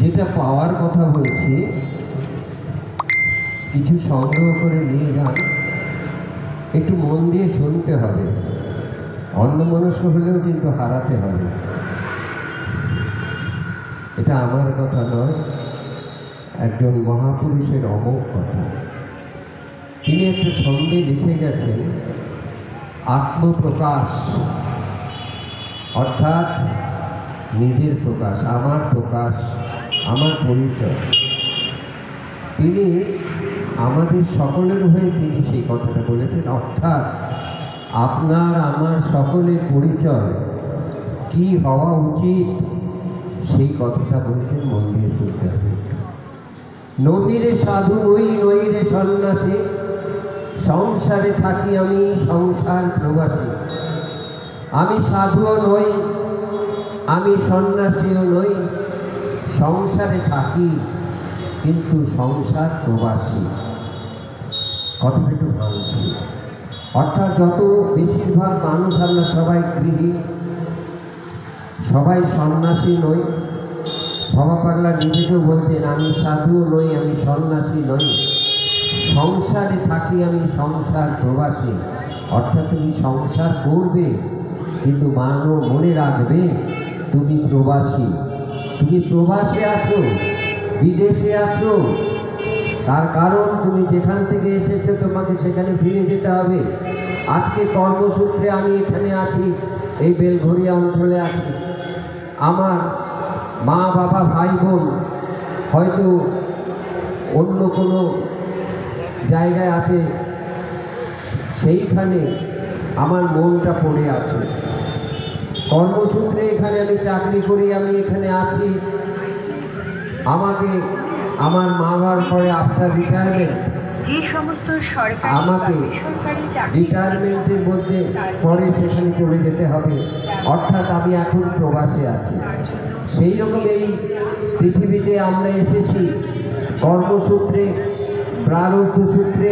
যেটা পাওয়ার কথা বলছি কিছু সংগ্রহ করে নিয়ে যান, একটু মন দিয়ে শুনতে হবে, অন্যমনস্ক হলেও কিন্তু হারাতে হবে। এটা আমার কথা নয়, একজন মহাপুরুষের অমোঘ কথা। তিনি একটা ছন্দে লিখে গেছেন, আত্মপ্রকাশ অর্থাৎ নিজের প্রকাশ, আমার পরিচয়। তিনি আমাদের সকলের হয়ে তিনি সেই কথাটা বলেছেন, অর্থাৎ আপনার আমার সকলের পরিচয় কি হওয়া উচিত সেই কথাটা বলেছেন। মন দিয়ে শুনতে হবে। নবীরে সাধু নইরে সন্ন্যাসী, সংসারে থাকি আমি সংসার প্রবাসী। আমি সাধুও নই, আমি সন্ন্যাসীও নই, সংসারে থাকি কিন্তু সংসার প্রবাসী। কথাটা একটু ভাবছি। অর্থাৎ যত বেশিরভাগ মানুষ আমরা সবাই গৃহী, সবাই সন্ন্যাসী নই। ভবা পাগলা নিজেকেও বলতেন, আমি সাধুও নই, আমি সন্ন্যাসী নই, সংসারে থাকি আমি সংসার প্রবাসী। অর্থাৎ তুমি সংসার করবে কিন্তু মনে রাখবে তুমি প্রবাসী। তুমি প্রবাসে আছো, বিদেশে আছো, তার কারণ তুমি যেখান থেকে এসেছো তোমাকে সেখানে ফিরে যেতে হবে। আজকে কর্মসূত্রে আমি এখানে আছি, এই বেলঘরিয়া অঞ্চলে আছি। আমার মা বাবা ভাই বোন হয়তো অন্য কোনো জায়গায় আছে, সেইখানে আমার মনটা পড়ে আছে। কর্মসূত্রে এখানে আমি চাকরি করি, আমি এখানে আছি। আমাকে আমার মা বাবার পরে আফটার রিটায়ারমেন্ট যে সমস্ত সরকারি আমাকে রিটায়ারমেন্টের মধ্যে পরে সেখানে চলে যেতে হবে। অর্থাৎ আমি এখন প্রবাসে আছি। সেই রকম এই পৃথিবীতে আমরা এসেছি কর্মসূত্রে, প্রারব্ধ সূত্রে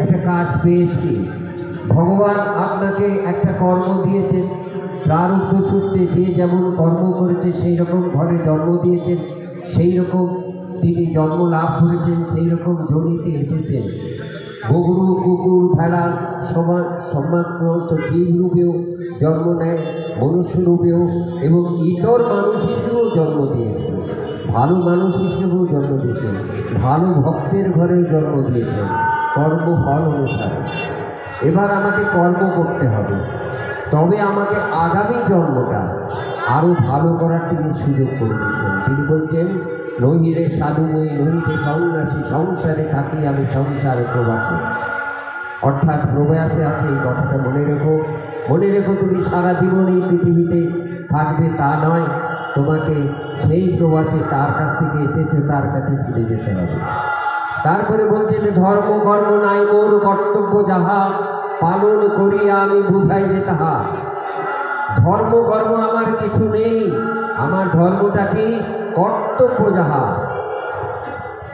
একটা কাজ পেয়েছি। ভগবান আপনাকে একটা কর্ম দিয়েছেন, প্রারব্ধ সূত্রে যে যেমন কর্ম করেছে সেই রকম ঘরে জন্ম দিয়েছেন, সেই রকম তিনি জন্ম লাভ করেছেন, সেই রকম জমিতে এসেছেন। গরু, কুকুর, ভেড়া সম্মানগ্রস্ত জীব রূপেও জন্ম নেয়, মনুষ্য রূপেও, এবং ইতর মানুষ হিসেবেও জন্ম দিয়েছেন, ভালো মানুষ হিসেবেও জন্ম দিয়েছেন, ভালো ভক্তের ঘরেও জন্ম দিয়েছেন কর্মফল অনুসারে। এবার আমাকে কর্ম করতে হবে, তবে আমাকে আগামী জন্মটা আরও ভালো করার তিনি সুযোগ করে দিচ্ছেন। তিনি বলছেন, নহিরে সাধুময়ী নহিরে সন্ন্যাসী, সংসারে থাকি আমি সংসারে প্রবাসী। অর্থাৎ প্রবাসে আছে, এই কথাটা মনে রেখো। মনে রেখো তুমি সারা জীবন এই পৃথিবীতে থাকবে তা নয়, তোমাকে সেই প্রবাসে তার কাছ থেকে এসেছো তার কাছে ফিরে যেতে হবে। তারপরে বলছেন, ধর্ম কর্ম নাই মোর কর্তব্য যাহা, পালন করিয়া আমি বুঝাই যে তাহা। ধর্ম কর্ম আমার কিছু নেই, আমার ধর্মটা কি? কর্তব্য যাহা।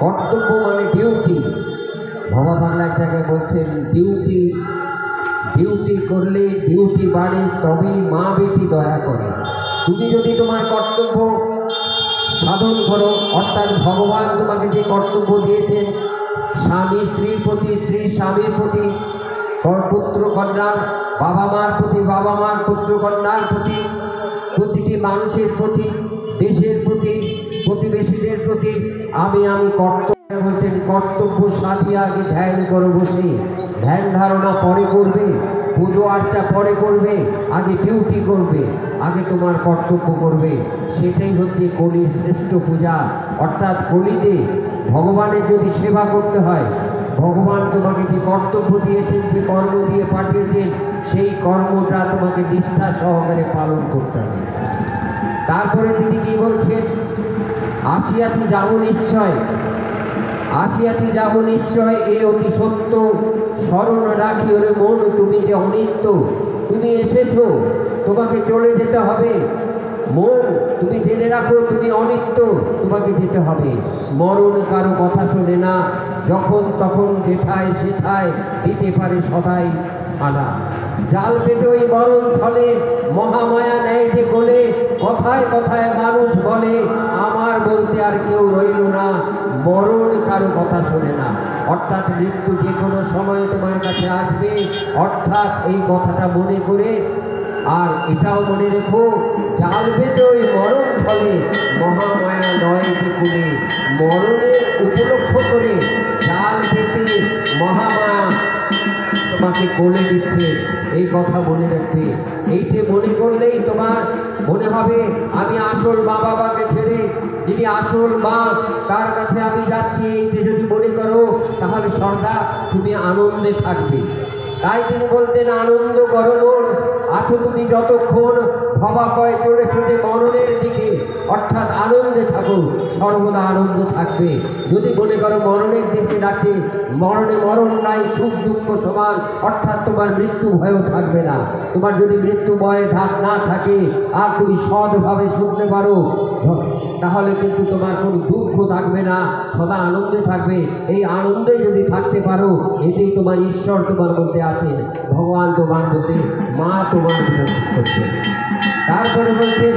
কর্তব্য মানে ডিউটি। ভবা বাংলা এক জায়গায় বলছেন, ডিউটি করলে ডিউটি বাড়ে, তবেই মা বেটি দয়া করে। তুমি যদি তোমার কর্তব্য সাধন করো, অর্থাৎ ভগবান তোমাকে যে কর্তব্য দিয়েছেন, স্বামী স্ত্রীর প্রতি, স্ত্রী স্বামীর প্রতি, পুত্র কন্যার বাবা মার প্রতি, বাবা মার পুত্র কন্যার প্রতি, প্রতিটি মানুষের প্রতি, দেশের প্রতি, প্রতিবেশীদের প্রতি আমি কর্তব্য বলছেন। কর্তব্য সাধিয়ে আগে ধ্যান করো বসে, ধ্যান ধারণা পরে করবে, পুজো আর্চা পরে করবে, আগে ডিউটি করবে, আগে তোমার কর্তব্য করবে। সেটাই হচ্ছে কলির শ্রেষ্ঠ পূজা। অর্থাৎ কলিতে ভগবানের যদি সেবা করতে হয়, ভগবান তোমাকে যে কর্তব্য দিয়েছেন, যে কর্ম দিয়ে পাঠিয়েছেন, সেই কর্মটা তোমাকে নিষ্ঠা সহকারে পালন করতে হবে। তারপরে তিনি কি বলছেন, আসিয়াছি যাব নিশ্চয়, আসিয়াছি যাব নিশ্চয়, এ অতি সত্য, স্মরণ রাখি ওরে মন তুমি যে অনিত্য। তুমি এসেছো, তোমাকে চলে যেতে হবে। মন তুমি জেনে রাখো, তুমি অনিত্য, তোমাকে যেতে হবে। মরণ কারো কথা শোনে না, যখন তখন যেথায় সেথায় দিতে পারে সদাই। আনা। জাল পেটে ওই মরণ ছলে মহামায়া নেয় যে কোলে, কথায় কথায় মানুষ বলে আমার বলতে আর কেউ রইল না, মরণ কারো কথা শোনে না। অর্থাৎ মৃত্যু যে কোনো সময় তোমার কাছে আসবে, অর্থাৎ এই কথাটা মনে করে আর এটাও মনে রেখো, জাল পেটে ওই মরণ ছলে মহামায়া নয় যে কোলে, মরণের উপলক্ষ করে জাল পেটে মহামায়া তোমাকে কোলে দিচ্ছে, এই কথা মনে রাখবে। এইটা মনে করলেই তোমার মনে হবে আমি আসল মা বাবাকে ছেড়ে যিনি আসল মা তার কাছে আমি যাচ্ছি, এইটা যদি মনে করো তাহলে সর্দা তুমি আনন্দে থাকবে। তাই তিনি বলতেন আনন্দ করো মন, আছো তুমি যতক্ষণ ভবা কয় চড়ে চড়ে মরণের দিকে, অর্থাৎ আনন্দে থাকো, সর্বদা আনন্দ থাকবে। যদি মনে করো মরণের দিকে ডাকে, মরণে মরণ নাই সুখ দুঃখ সমান, অর্থাৎ তোমার মৃত্যু ভয়ও থাকবে না। তোমার যদি মৃত্যু ভয় না থাকে আর তুমি সৎভাবে শুনতে পারো তাহলে কিন্তু তোমার কোনো দুঃখ থাকবে না, সদা আনন্দে থাকবে। এই আনন্দে যদি থাকতে পারো এটাই তোমার ঈশ্বর তোমার মধ্যে আছে, ভগবান তোমার মধ্যে, মা তোমার মধ্যে করছে। তারপরে বলছে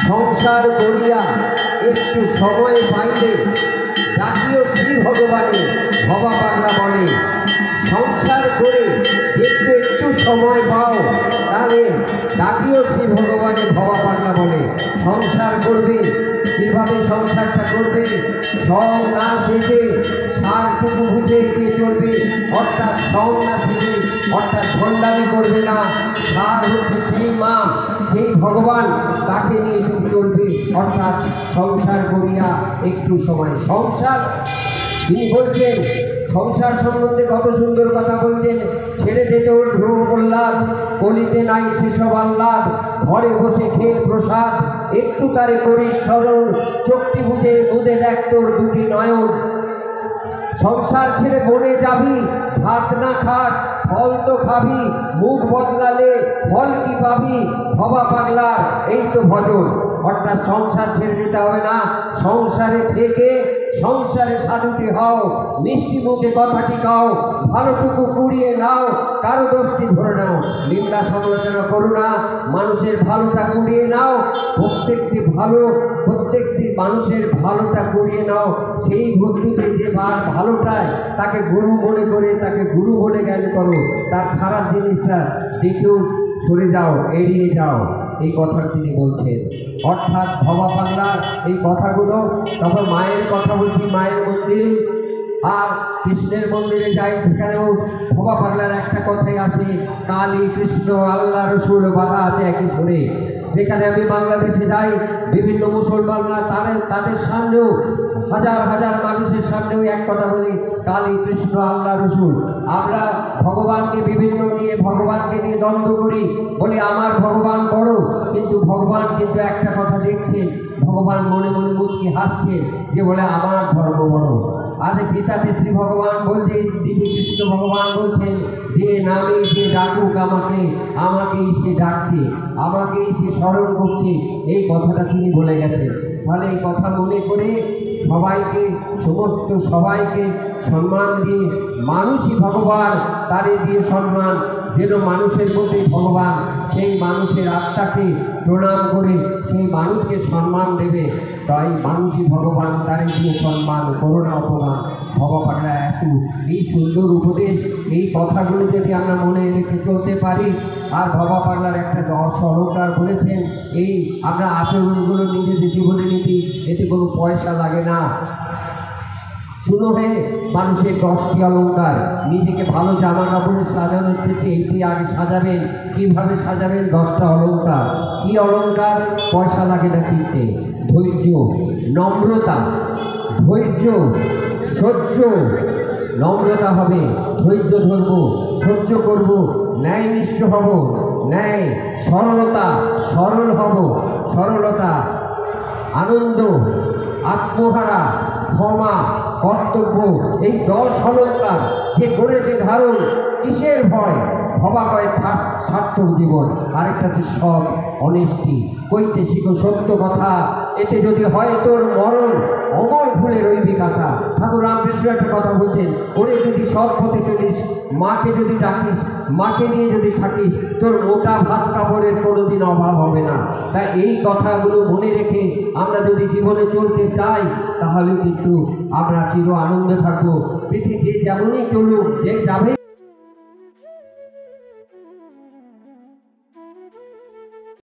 সংসার করিয়া একটু সময় পাইলে ডাকিও শ্রী ভগবানে, ভবা পাগলা বলে। সংসার করে একটু একটু সময় পাও তাহলে ডাকিও শ্রী ভগবানে, ভবা পাগলা বলে। সংসার করবে, কিভাবে সংসারটা করবে? সং না শেখে সারটুকু বুঝে এগিয়ে চলবে, অর্থাৎ সং না শেখে অর্থাৎ ভণ্ডামি করবে না। সার হচ্ছে সেই মা, সেই ভগবান, তাকে নিয়ে তুমি চলবে। অর্থাৎ সংসার করিয়া একটু সময়, সংসার তিনি বলছেন সংসার সম্বন্ধে কত সুন্দর কথা বলছেন। ছেড়ে যেতে ওর ধ্রুব প্রহ্লাদ, কলিতে নাই সেসব আহ্লাদ, ঘরে বসে খেয়ে প্রসাদ, একটু তারে করিস স্মরণ, চোখটি বুঝে বুঝে দেখ তোর দুটি নয়ন। সংসার ছেড়ে বনে যাবি, ভাত না খাস ফল তো খাবি, মুখ বদলালে ফল কি পাবি, ভবা পাগলা এই তো ভজন। অর্থাৎ সংসার ছেড়ে যেতে হবে না, সংসারে থেকে সংসারে সাধুটি হও, মিষ্টি মুখে কথাটি কাও, ভালোটুকু কুড়িয়ে নাও, কারো দোষটি ধরে নাও, নিন্দা সমালোচনা করো না, মানুষের ভালোটা কুড়িয়ে নাও, প্রত্যেকটি মানুষের ভালোটা কুড়িয়ে নাও। সেই বন্ধুকে যে ভালোটায় তাকে গুরু মনে করে তাকে গুরু বলে জ্ঞান করো, তার খারাপ জিনিসটা দেখেও সরে যাও, এড়িয়ে যাও, এই কথা তিনি বলছেন। অর্থাৎ ভবা পাগলার এই কথাগুলো, তখন মায়ের কথা বলছি, মায়ের মন্দির আর কৃষ্ণের মন্দিরে যাই সেখানেও ভবা পাগলার একটা কথাই আছে, কালী কৃষ্ণ আল্লাহ রসুল বাধা আছে একই সুরে। যেখানে আমি বাংলাদেশে যাই বিভিন্ন মুসলমানরা তাদের সামনেও হাজার হাজার মানুষের সামনেও এক কথা বলি, কালী কৃষ্ণ আল্লাহ রসুল। আমরা ভগবানকে বিভিন্ন নিয়ে ভগবানকে নিয়ে দ্বন্দ্ব করি, বলি আমার ভগবান বড়, কিন্তু ভগবান কিন্তু একটা কথা দেখছেন, ভগবান মনে মনে মুচকি হাসছে যে বলে আমার ধর্ম বড়। আজ গীতাতে শ্রী ভগবান বলছে, দিদি কৃষ্ণ ভগবান বলছেন যে নামেই সে ডাকুক আমাকে, আমাকেই সে ডাকছে, আমাকেই সে স্মরণ করছে, এই কথাটা তিনি বলে গেছেন। তাহলে এই কথা মনে করে সবাইকে, সমস্ত সবাইকে সম্মান দিয়ে, মানুষই ভগবান তারে দিয়ে সম্মান, যেন মানুষের মধ্যে ভগবান, সেই মানুষের আত্মাকে প্রণাম করে সেই মানুষকে সম্মান দেবে। তাই মানুষই ভগবান, তারে দিয়ে সম্মান, করোনা অপমান। ভবা পাগলা এত এই সুন্দর উপদেশ, এই কথাগুলো যদি আমরা মনে রেখে চলতে পারি। আর ভবা পাগলার একটা অলঙ্কার বলেছেন, এই আমরা আচরণগুলো নিজেদের জীবনে নিতে, এতে কোনো পয়সা লাগে না। শুনো হে মানুষের 10টি অলঙ্কার, নিজেকে ভালো জামা কাপড়ে সাজানোর থেকে এইটি আগে সাজাবেন। কীভাবে সাজাবেন? 10টা অলঙ্কার। কি অলঙ্কার? পয়সা লাগে না কিনতে। ধৈর্য, নম্রতা, ধৈর্য, সহ্য, নম্রতা হবে, ধৈর্য ধরব, সহ্য করব, ন্যায়নিষ্ঠ হব, ন্যায়, সরলতা, সরল হব, সরলতা, আনন্দ, আত্মহারা, ক্ষমা, কর্তব্য, এই 10 অলঙ্কার যে করেছে ধারণ, কিসের ভয়? ভবা কয় সার্থক জীবন। আরেকটা হচ্ছে সৎ, অনেস্টি, কইতে শিখো সত্য কথা, এতে যদি হয় তোর মরণ অমর ভুলে রইবি কথা। ঠাকুর রামকৃষ্ণ একটা কথা বলছেন, ওরে যদি সৎ পথে চলিস, মাকে যদি ডাকিস, মাকে নিয়ে যদি থাকিস, তোর মোটা ভাত কাপড়ের কোনোদিন অভাব হবে না। তাই এই কথাগুলো মনে রেখে আমরা যদি জীবনে চলতে চাই, তাহলে কিন্তু আমরা চির আনন্দে থাকবো। পৃথিবী যেমনই চলুক, যে যাবে